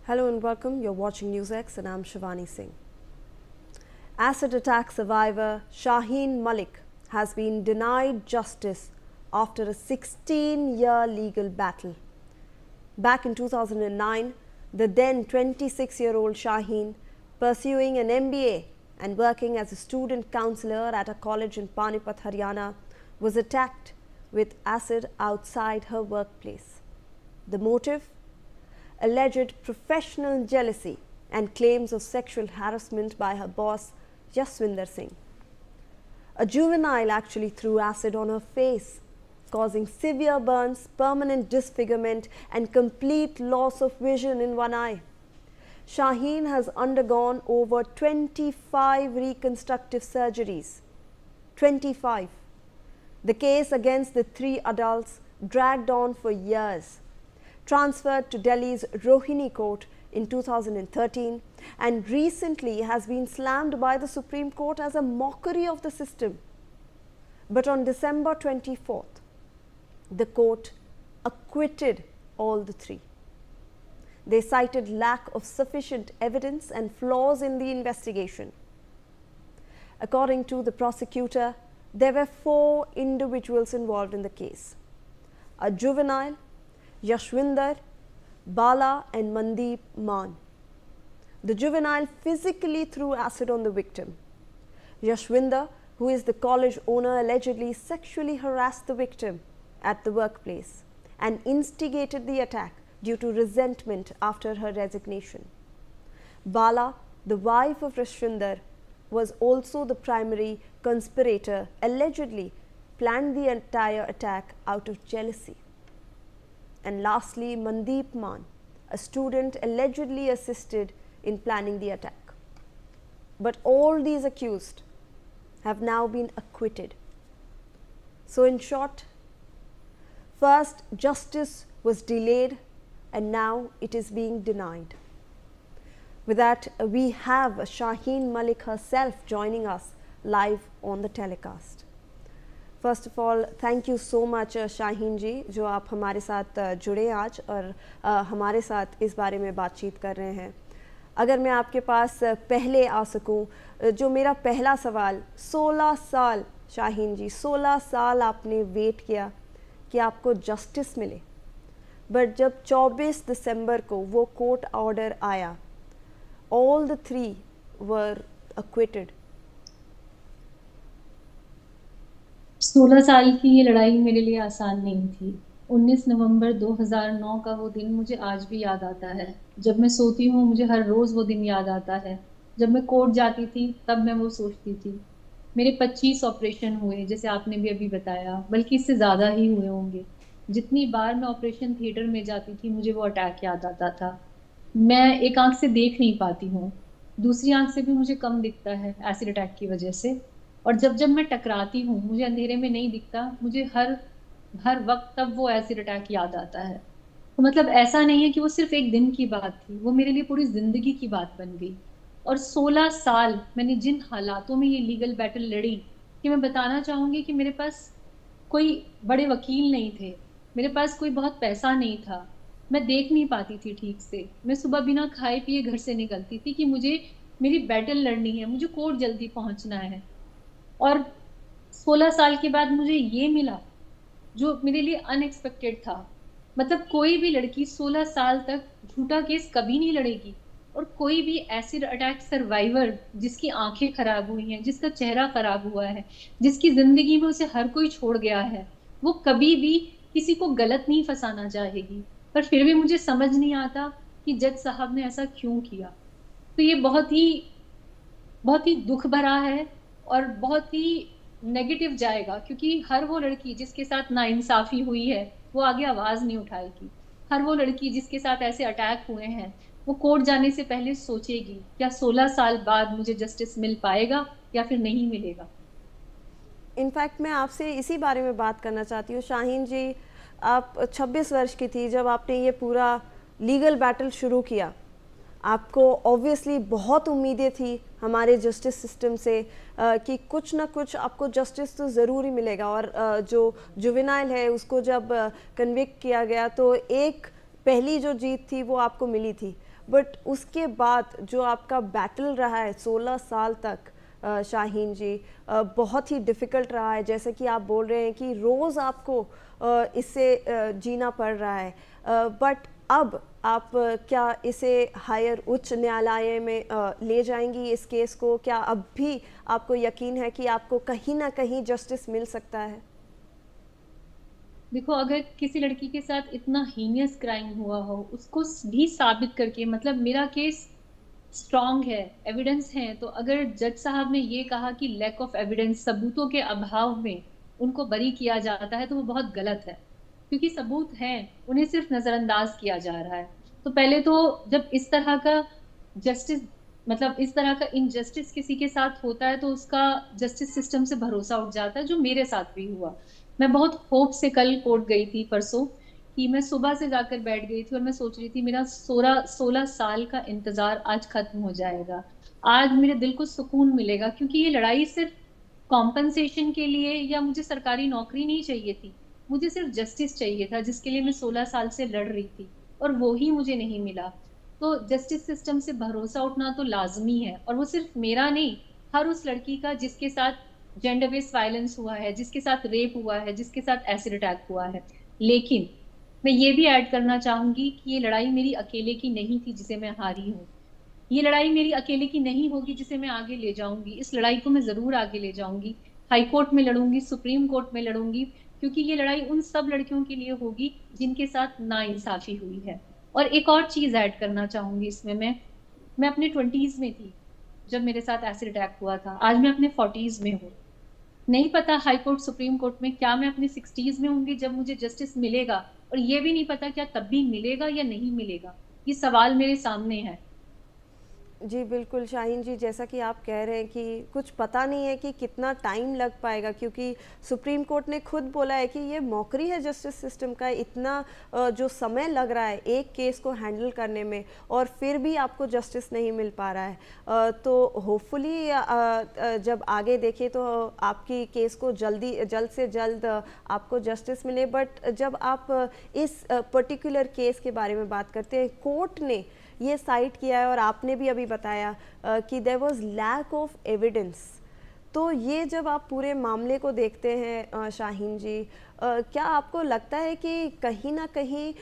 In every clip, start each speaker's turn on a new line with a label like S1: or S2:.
S1: Hello and welcome. You're watching NewsX and I'm Shivani Singh. Acid attack survivor Shaheen Malik has been denied justice after a 16-year legal battle. Back in 2009, the then 26-year-old Shaheen, pursuing an MBA and working as a student counsellor at a college in Panipat, Haryana, was attacked with acid outside her workplace. The motive? Alleged professional jealousy and claims of sexual harassment by her boss Jaswinder Singh. A juvenile actually threw acid on her face, causing severe burns, permanent disfigurement and complete loss of vision in one eye. Shaheen has undergone over 25 reconstructive surgeries. 25. The case against the three adults dragged on for years. Transferred to Delhi's Rohini Court in 2013 and recently has been slammed by the Supreme Court as a mockery of the system. But on December 24th, the court acquitted all the three. They cited lack of sufficient evidence and flaws in the investigation. According to the prosecutor, there were 4 individuals involved in the case: a juvenile, Yashwinder, Bala and Mandeep Maan. The juvenile physically threw acid on the victim. Yashwinder, who is the college owner, allegedly sexually harassed the victim at the workplace and instigated the attack due to resentment after her resignation. Bala, the wife of Yashwinder, was also the primary conspirator, allegedly planned the entire attack out of jealousy. And lastly, Mandeep Maan, a student, allegedly assisted in planning the attack. But all these accused have now been acquitted. So in short, first justice was delayed and now it is being denied. With that, we have Shaheen Malik herself joining us live on the telecast. First of all thank you so much Shaheen ji, जो आप हमारे साथ जुड़े आज और हमारे साथ इस बारे में बातचीत कर रहे हैं। अगर मैं आपके पास पहले आ सकूं, जो मेरा पहला सवाल, 16 साल शाहीन जी, 16 साल आपने वेट किया कि आपको जस्टिस मिले, बट जब 24 दिसंबर को वो कोर्ट ऑर्डर आया, ऑल द 3 वर एक्विटेड।
S2: 16 साल की ये लड़ाई मेरे लिए आसान नहीं थी। 19 नवंबर 2009 का वो दिन मुझे आज भी याद आता है। जब मैं सोती हूँ मुझे हर रोज वो दिन याद आता है। जब मैं कोर्ट जाती थी तब मैं वो सोचती थी। मेरे 25 ऑपरेशन हुए, जैसे आपने भी अभी बताया, बल्कि इससे ज्यादा ही हुए होंगे। जितनी बार मैं ऑपरेशन थिएटर में जाती थी मुझे वो अटैक याद आता था। मैं एक आंख से देख नहीं पाती हूँ, दूसरी आंख से भी मुझे कम दिखता है एसिड अटैक की वजह से। और जब जब मैं टकराती हूँ मुझे अंधेरे में नहीं दिखता, मुझे हर हर वक्त तब वो एसिड अटैक याद आता है। तो मतलब ऐसा नहीं है कि वो सिर्फ एक दिन की बात थी, वो मेरे लिए पूरी जिंदगी की बात बन गई। और 16 साल मैंने जिन हालातों में ये लीगल बैटल लड़ी, कि मैं बताना चाहूंगी कि मेरे पास कोई बड़े वकील नहीं थे, मेरे पास कोई बहुत पैसा नहीं था, मैं देख नहीं पाती थी ठीक से। मैं सुबह बिना खाए पिए घर से निकलती थी कि मुझे मेरी बैटल लड़नी है, मुझे कोर्ट जल्दी पहुंचना है। और 16 साल के बाद मुझे ये मिला जो मेरे लिए अनएक्सपेक्टेड था। मतलब कोई भी लड़की 16 साल तक झूठा केस कभी नहीं लड़ेगी, और कोई भी एसिड अटैक सर्वाइवर जिसकी आंखें खराब हुई हैं, जिसका चेहरा खराब हुआ है, जिसकी जिंदगी में उसे हर कोई छोड़ गया है, वो कभी भी किसी को गलत नहीं फंसाना चाहेगी। पर फिर भी मुझे समझ नहीं आता कि जज साहब ने ऐसा क्यों किया। तो ये बहुत ही दुख भरा है और बहुत ही नेगेटिव जाएगा, क्योंकि हर वो लड़की जिसके साथ नाइंसाफी हुई है वो आगे आवाज नहीं उठाएगी। हर वो लड़की जिसके साथ ऐसे अटैक हुए हैं वो कोर्ट जाने से पहले सोचेगी क्या 16 साल बाद मुझे जस्टिस मिल पाएगा या फिर नहीं मिलेगा।
S1: इनफैक्ट मैं आपसे इसी बारे में बात करना चाहती हूँ शाहीन जी, आप 26 वर्ष की थी जब आपने ये पूरा लीगल बैटल शुरू किया। आपको ऑब्वियसली बहुत उम्मीदें थी हमारे जस्टिस सिस्टम से कि कुछ ना कुछ आपको जस्टिस तो ज़रूर ही मिलेगा, और जो जुवेनाइल है उसको जब कन्विक्ट किया गया तो एक पहली जो जीत थी वो आपको मिली थी। बट उसके बाद जो आपका बैटल रहा है 16 साल तक शाहीन जी, बहुत ही डिफ़िकल्ट रहा है, जैसे कि आप बोल रहे हैं कि रोज़ आपको इससे जीना पड़ रहा है, बट अब आप क्या इसे हायर उच्च न्यायालय में ले जाएंगी इस केस को? क्या अब भी आपको यकीन है कि आपको कहीं ना कहीं जस्टिस मिल सकता है?
S2: देखो, अगर किसी लड़की के साथ इतना हीनियस क्राइम हुआ हो, उसको भी साबित करके, मतलब मेरा केस स्ट्रांग है, एविडेंस है, तो अगर जज साहब ने ये कहा कि लैक ऑफ एविडेंस, सबूतों के अभाव में उनको बरी किया जाता है, तो वो बहुत गलत है। क्योंकि सबूत हैं, उन्हें सिर्फ नजरअंदाज किया जा रहा है। तो पहले तो जब इस तरह का जस्टिस, मतलब इस तरह का इनजस्टिस किसी के साथ होता है, तो उसका जस्टिस सिस्टम से भरोसा उठ जाता है, जो मेरे साथ भी हुआ। मैं बहुत होप से कल कोर्ट गई थी परसों, कि मैं सुबह से जाकर बैठ गई थी और मैं सोच रही थी मेरा 16 साल का इंतजार आज खत्म हो जाएगा। आज मेरे दिल को सुकून मिलेगा, क्योंकि ये लड़ाई सिर्फ कॉम्पनसेशन के लिए या मुझे सरकारी नौकरी नहीं चाहिए थी। मुझे सिर्फ जस्टिस चाहिए था, जिसके लिए मैं 16 साल से लड़ रही थी, और वो ही मुझे नहीं मिला। तो जस्टिस सिस्टम से भरोसा उठना तो लाजमी है, और वो सिर्फ मेरा नहीं, हर उस लड़की का जिसके साथ जेंडर बेस्ड वायलेंस हुआ है, जिसके साथ रेप हुआ है, जिसके साथ एसिड अटैक हुआ है। लेकिन मैं ये भी ऐड करना चाहूंगी कि ये लड़ाई मेरी अकेले की नहीं थी जिसे मैं हारी हूँ। ये लड़ाई मेरी अकेले की नहीं होगी जिसे मैं आगे ले जाऊंगी। इस लड़ाई को मैं जरूर आगे ले जाऊंगी, हाई कोर्ट में लड़ूंगी, सुप्रीम कोर्ट में लड़ूंगी, क्योंकि ये लड़ाई उन सब लड़कियों के लिए होगी जिनके साथ नाइंसाफी हुई है। और एक और चीज ऐड करना चाहूंगी इसमें, मैं अपने 20s में थी जब मेरे साथ एसिड अटैक हुआ था। आज मैं अपने 40s में हूँ। नहीं पता हाई कोर्ट सुप्रीम कोर्ट में क्या मैं अपने 60s में होंगी जब मुझे जस्टिस मिलेगा, और ये भी नहीं पता क्या तब भी मिलेगा या नहीं मिलेगा। ये सवाल मेरे सामने है।
S1: जी बिल्कुल शाहीन जी, जैसा कि आप कह रहे हैं कि कुछ पता नहीं है कि कितना टाइम लग पाएगा, क्योंकि सुप्रीम कोर्ट ने खुद बोला है कि ये मौकरी है जस्टिस सिस्टम का, इतना जो समय लग रहा है एक केस को हैंडल करने में, और फिर भी आपको जस्टिस नहीं मिल पा रहा है। तो होपफुली जब आगे देखें तो आपकी केस को जल्द से जल्द आपको जस्टिस मिले। बट जब आप इस पर्टिकुलर केस के बारे में बात करते हैं, कोर्ट ने ये साइट किया है और आपने भी अभी बताया कि there was lack of evidence, तो ये जब आप पूरे मामले को देखते हैं शाहीन जी, क्या आपको लगता है कि कहीं ना कहीं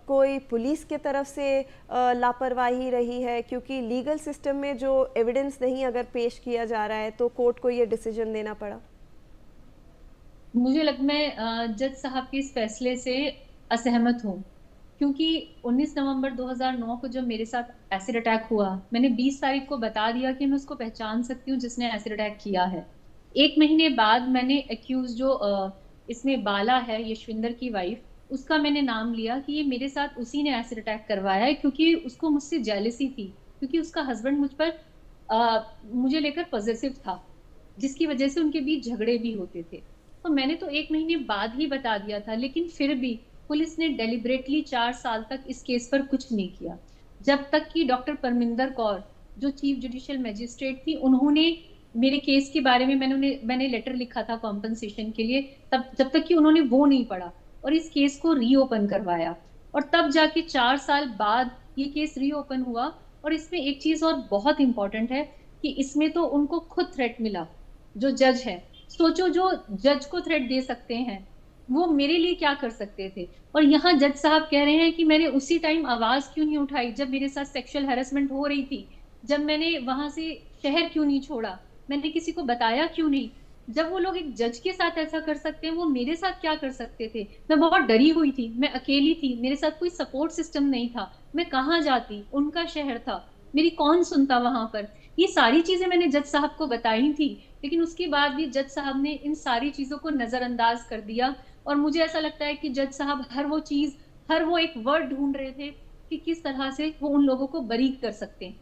S1: कोई पुलिस के तरफ से लापरवाही रही है? क्योंकि लीगल सिस्टम में जो एविडेंस नहीं अगर पेश किया जा रहा है तो कोर्ट को ये डिसीजन देना पड़ा।
S2: मैं जज साहब के इस फैसले से असहमत हूँ, क्योंकि 19 नवंबर 2009 को जब मेरे साथ एसिड अटैक हुआ, मैंने 20 तारीख को बता दिया कि मैं उसको पहचान सकती हूँ जिसने एसिड अटैक किया है। एक महीने बाद मैंने एक्यूज जो इसमें बाला है, यशविंदर की वाइफ, उसका मैंने नाम लिया कि ये मेरे साथ उसी ने एसिड अटैक करवाया है, क्योंकि उसको मुझसे जेलसी थी, क्योंकि उसका हस्बैंड मुझे लेकर पॉजिटिव था, जिसकी वजह से उनके बीच झगड़े भी होते थे। तो मैंने तो एक महीने बाद ही बता दिया था, लेकिन फिर भी पुलिस ने डेलिबरेटली 4 साल तक इस केस पर कुछ नहीं किया, जब तक कि डॉक्टर परमिंदर कौर, जो चीफ जुडिशियल मजिस्ट्रेट थी, उन्होंने मेरे केस के बारे में मैंने लेटर लिखा था कॉम्पनसेशन के लिए, तब जब तक कि उन्होंने वो नहीं पढ़ा और इस केस को रीओपन करवाया, और तब जाके 4 साल बाद ये केस रीओपन हुआ। और इसमें एक चीज और बहुत इंपॉर्टेंट है कि इसमें तो उनको खुद थ्रेट मिला, जो जज है। सोचो, जो जज को थ्रेट दे सकते हैं वो मेरे लिए क्या कर सकते थे। और यहाँ जज साहब कह रहे हैं कि मैंने उसी टाइम आवाज क्यों नहीं उठाई जब मेरे साथ सेक्सुअल हैरेसमेंट हो रही थी, जब मैंने वहां से शहर क्यों नहीं छोड़ा, मैंने किसी को बताया क्यों नहीं। जब वो लोग एक जज के साथ ऐसा कर सकते हैं, वो मेरे साथ क्या कर सकते थे। मैं बहुत डरी हुई थी, मैं अकेली थी, मेरे साथ कोई सपोर्ट सिस्टम नहीं था, मैं कहाँ जाती, उनका शहर था, मेरी कौन सुनता वहां पर। ये सारी चीजें मैंने जज साहब को बताई थी, लेकिन उसके बाद भी जज साहब ने इन सारी चीजों को नजरअंदाज कर दिया। और मुझे ऐसा लगता है कि जज साहब हर वो एक वर्ड ढूंढ रहे थे कि किस तरह से वो उन लोगों को बरी कर सकते हैं।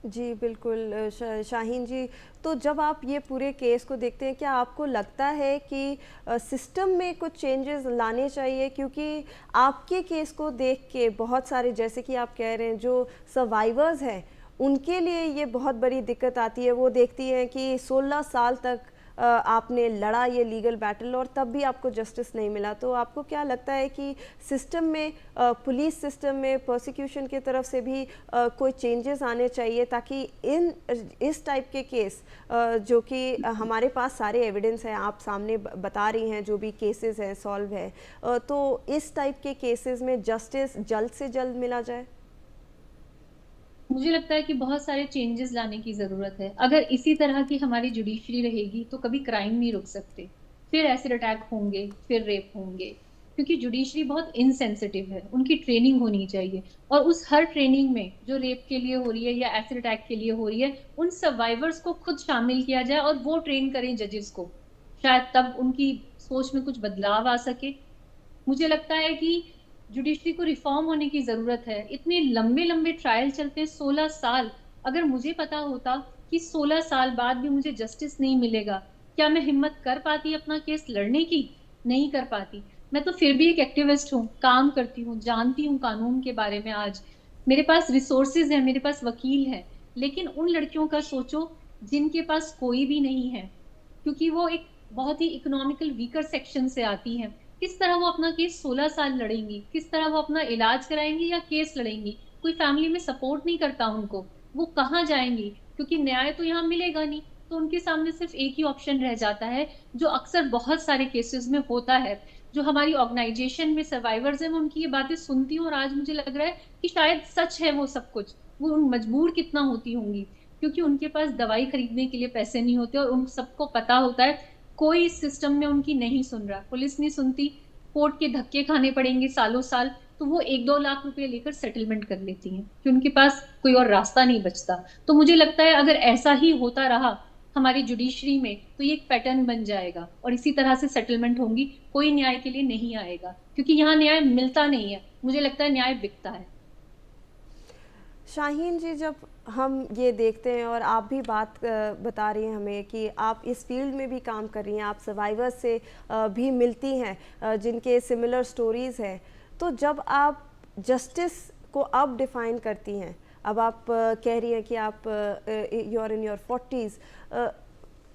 S1: जी बिल्कुल शाहीन जी, तो जब आप ये पूरे केस को देखते हैं, क्या आपको लगता है कि सिस्टम में कुछ चेंजेस लाने चाहिए? क्योंकि आपके केस को देख के बहुत सारे, जैसे कि आप कह रहे हैं, जो सर्वाइवर्स हैं उनके लिए ये बहुत बड़ी दिक्कत आती है। वो देखती हैं कि 16 साल तक आपने लड़ा ये लीगल बैटल और तब भी आपको जस्टिस नहीं मिला, तो आपको क्या लगता है कि सिस्टम में, पुलिस सिस्टम में प्रोसिक्यूशन की तरफ से भी कोई चेंजेस आने चाहिए ताकि इस टाइप के केस जो कि हमारे पास सारे एविडेंस हैं, आप सामने बता रही हैं जो भी केसेस हैं सॉल्व है, तो इस टाइप के केसेस में जस्टिस जल्द से जल्द मिला जाए?
S2: मुझे लगता है कि बहुत सारे चेंजेस लाने की जरूरत है। अगर इसी तरह की हमारी जुडिशरी रहेगी तो कभी क्राइम नहीं रुक सकते, फिर एसिड अटैक होंगे, फिर रेप होंगे, क्योंकि जुडिशरी बहुत इनसेंसिटिव है। उनकी ट्रेनिंग होनी चाहिए, और उस हर ट्रेनिंग में जो रेप के लिए हो रही है या एसिड अटैक के लिए हो रही है, उन सर्वाइवर्स को खुद शामिल किया जाए और वो ट्रेन करें जजेस को। शायद तब उनकी सोच में कुछ बदलाव आ सके। मुझे लगता है कि जुडिशरी को रिफॉर्म होने की जरूरत है। इतने लंबे लंबे ट्रायल चलते हैं, 16 साल। अगर मुझे पता होता कि 16 साल बाद भी मुझे जस्टिस नहीं मिलेगा, क्या मैं हिम्मत कर पाती अपना केस लड़ने की? नहीं कर पाती। मैं तो फिर भी एक एक्टिविस्ट हूँ, काम करती हूँ, जानती हूँ कानून के बारे में। आज मेरे पास रिसोर्सेज है, मेरे पास वकील है, लेकिन उन लड़कियों का सोचो जिनके पास कोई भी नहीं है, क्योंकि वो एक बहुत ही इकोनॉमिकल वीकर सेक्शन से आती हैं। किस तरह वो अपना केस 16 साल लड़ेंगी? किस तरह वो अपना इलाज कराएंगी या केस लड़ेंगी? कोई फैमिली में सपोर्ट नहीं करता उनको। वो कहाँ जाएंगी? क्योंकि न्याय तो यहाँ मिलेगा नहीं। तो उनके सामने सिर्फ एक ही ऑप्शन रह जाता है, जो अक्सर बहुत सारे केसेस में होता है। जो हमारी ऑर्गेनाइजेशन में सर्वाइवर्स हैं, मैं उनकी ये बातें सुनती हूँ और आज मुझे लग रहा है कि शायद सच है वो सब कुछ। वो मजबूर कितना होती होंगी, क्योंकि उनके पास दवाई खरीदने के लिए पैसे नहीं होते, और उन सबको पता होता है कोई इस सिस्टम में उनकी नहीं सुन रहा, पुलिस नहीं सुनती, कोर्ट के धक्के खाने पड़ेंगे सालों साल। तो वो 1-2 लाख रुपए लेकर सेटलमेंट कर लेती हैं कि उनके पास कोई और रास्ता नहीं बचता। तो मुझे लगता है अगर ऐसा ही होता रहा हमारी जुडिशरी में, तो ये एक पैटर्न बन जाएगा और इसी तरह से सेटलमेंट होंगी। कोई न्याय के लिए नहीं आएगा, क्योंकि यहाँ न्याय मिलता नहीं है। मुझे लगता है न्याय बिकता है।
S1: शाहीन जी, जब हम ये देखते हैं और आप भी बात बता रही हैं हमें कि आप इस फील्ड में भी काम कर रही हैं, आप सर्वाइवर्स से भी मिलती हैं जिनके सिमिलर स्टोरीज़ हैं, तो जब आप जस्टिस को अब डिफ़ाइन करती हैं, अब आप कह रही हैं कि आप you are in your 40s,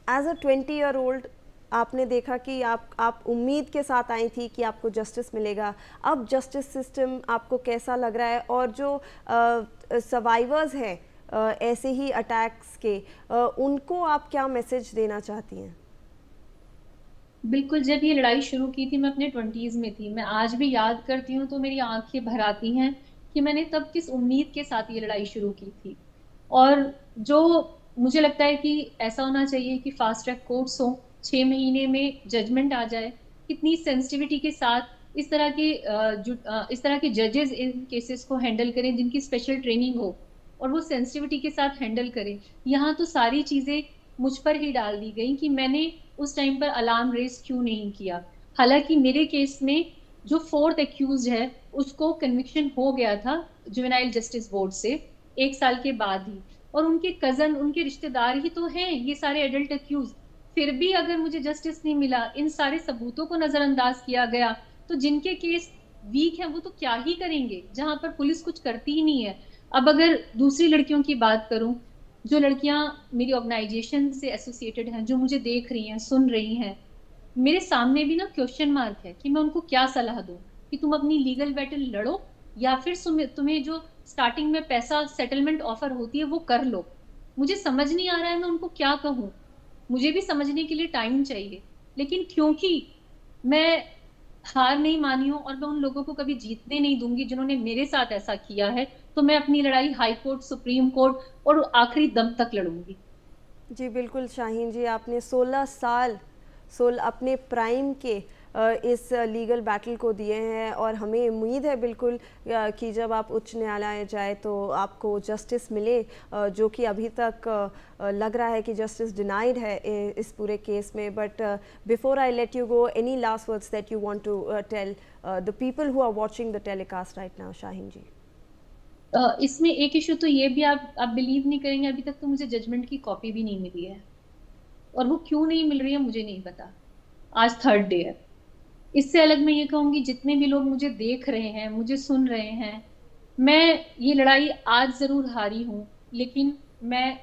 S1: age a 20-year-old आपने देखा कि आप उम्मीद के साथ आई थी कि आपको जस्टिस मिलेगा। अब जस्टिस सिस्टम आपको कैसा लग रहा है, और जो सर्वाइवर्स हैं ऐसे ही अटैक्स के, उनको आप क्या मैसेज देना चाहती हैं?
S2: बिल्कुल, जब ये लड़ाई शुरू की थी मैं अपने 20s में थी। मैं आज भी याद करती हूँ तो मेरी आंखें भर आती हैं कि मैंने तब किस उम्मीद के साथ ये लड़ाई शुरू की थी। और जो मुझे लगता है कि ऐसा होना चाहिए कि फास्ट ट्रैक कोर्ट्स हो, 6 महीने में जजमेंट आ जाए। कितनी सेंसिटिविटी के साथ इस तरह के जजेस इन केसेस को हैंडल करें जिनकी स्पेशल ट्रेनिंग हो, और वो सेंसिटिविटी के साथ हैंडल करें। यहाँ तो सारी चीजें मुझ पर ही डाल दी गई कि मैंने उस टाइम पर अलार्म रेस क्यों नहीं किया। हालांकि मेरे केस में जो फोर्थ एक्यूज है उसको कन्विक्शन हो गया था जुवेनाइल जस्टिस बोर्ड से 1 साल के बाद ही, और उनके कजन, उनके रिश्तेदार ही तो हैं ये सारे एडल्ट एक्यूज। फिर भी अगर मुझे जस्टिस नहीं मिला, इन सारे सबूतों को नजरअंदाज किया गया, तो जिनके केस वीक है वो तो क्या ही करेंगे, जहां पर पुलिस कुछ करती ही नहीं है। अब अगर दूसरी लड़कियों की बात करूं, जो लड़कियां मेरी ऑर्गेनाइजेशन से एसोसिएटेड हैं, जो मुझे देख रही हैं, सुन रही हैं, मेरे सामने भी ना क्वेश्चन मार्क है कि मैं उनको क्या सलाह दूं कि तुम अपनी लीगल बैटल लड़ो, या फिर तुम्हें जो स्टार्टिंग में पैसा सेटलमेंट ऑफर होती है वो कर लो। मुझे समझ नहीं आ रहा है मैं उनको क्या कहूं। मुझे भी समझने के लिए टाइम चाहिए, लेकिन क्योंकि मैं हार नहीं मानी हूं और मैं उन लोगों को कभी जीतने नहीं दूंगी जिन्होंने मेरे साथ ऐसा किया है, तो मैं अपनी लड़ाई हाई कोर्ट, सुप्रीम कोर्ट और आखिरी दम तक लड़ूंगी।
S1: जी बिल्कुल शाहीन जी, आपने 16 साल अपने प्राइम के इस लीगल बैटल को दिए हैं, और हमें उम्मीद है बिल्कुल कि जब आप उच्च न्यायालय जाए तो आपको जस्टिस मिले, जो कि अभी तक लग रहा है कि जस्टिस डिनाइड है इस पूरे केस में। But before I let you go, any last words that you want to tell the people who are watching the telecast right now, Shaheen ji?
S2: इसमें एक इशू तो ये भी, आप बिलीव नहीं करेंगे, अभी तक तो मुझे जजमेंट की कॉपी भी नहीं मिली है। और वो क्यों नहीं मिल रही है मुझे नहीं पता। आज थर्ड डे है। इससे अलग मैं ये कहूंगी, जितने भी लोग मुझे देख रहे हैं, मुझे सुन रहे हैं, मैं ये लड़ाई आज जरूर हारी हूं, लेकिन मैं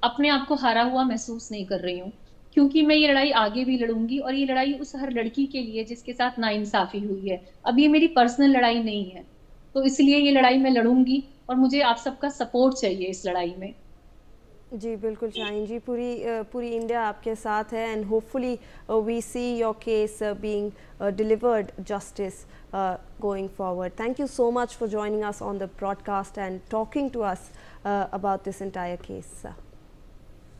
S2: अपने आप को हारा हुआ महसूस नहीं कर रही हूँ। क्योंकि मैं ये लड़ाई आगे भी लड़ूंगी, और ये लड़ाई उस हर लड़की के लिए जिसके साथ नाइंसाफी हुई है। अब ये मेरी पर्सनल लड़ाई नहीं है, तो इसलिए ये लड़ाई मैं लड़ूंगी, और मुझे आप सबका सपोर्ट चाहिए इस लड़ाई में।
S1: जी बिल्कुल शाहीन जी, पूरी इंडिया आपके साथ है and hopefully we see your case being delivered justice going forward. Thank you so much for joining us on the broadcast and talking to us about this entire case.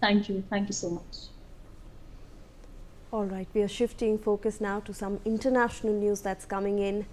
S2: Thank you so much.
S1: All right, we are shifting focus now to some international news that's coming in.